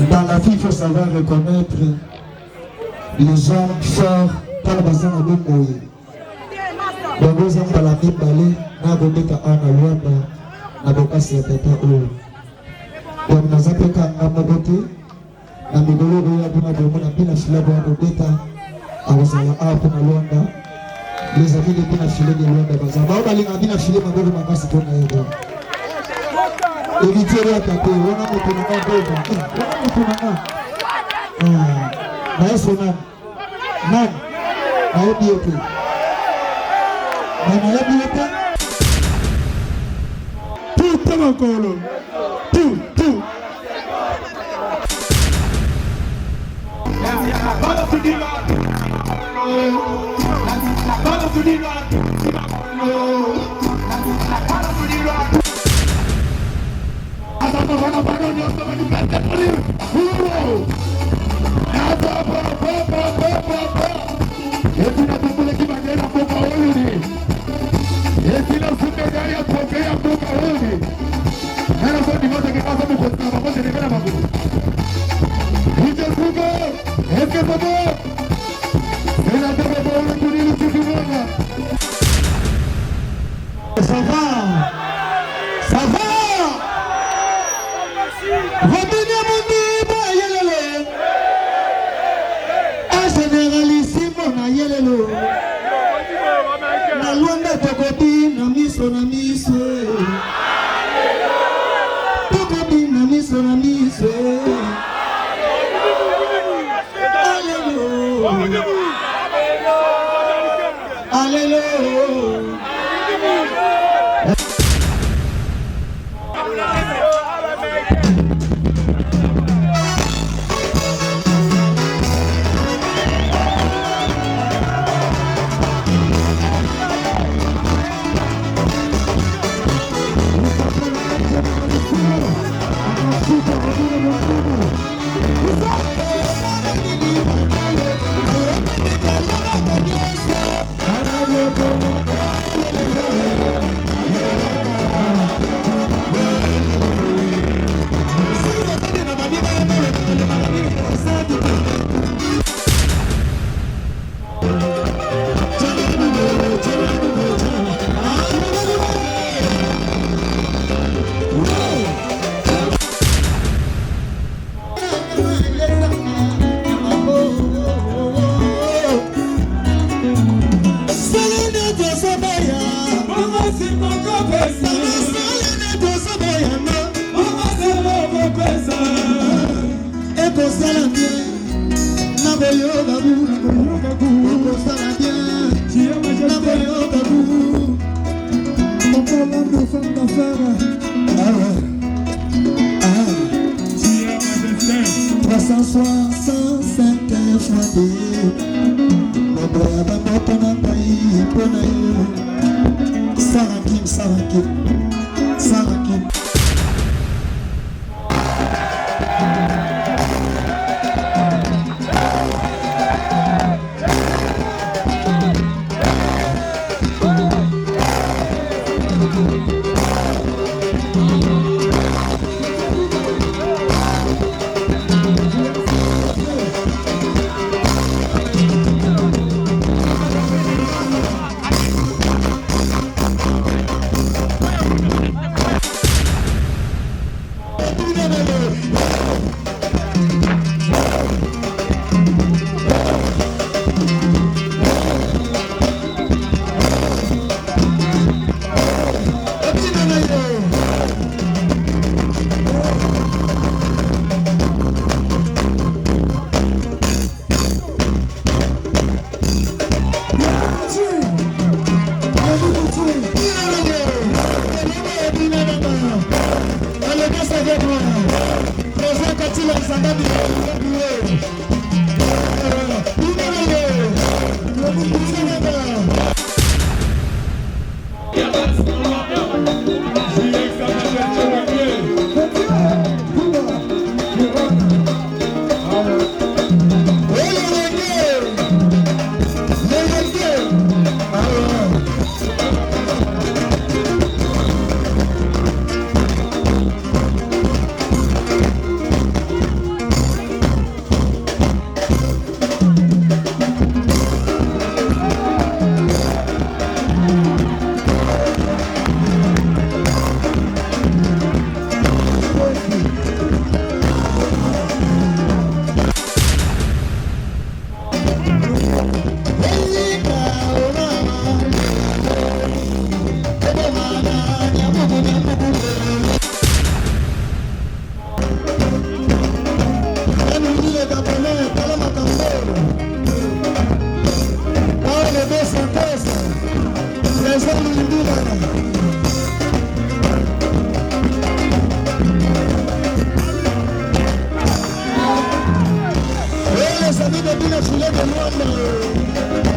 Dans la vie, il faut savoir reconnaître les gens forts par le bassin de Moïse. Donc, vous avez la vie balée, n'a pas de cas en Alwanda, n'a pas de cas en Alwanda. Donc, nous avons fait un beauté, nous avons fait un filet de bêta, les amis de bien filet de Luanda, nous avons bien filet de ma casse pour nous. Évitez la tête, on a mon ça va, ça va. de Luanda.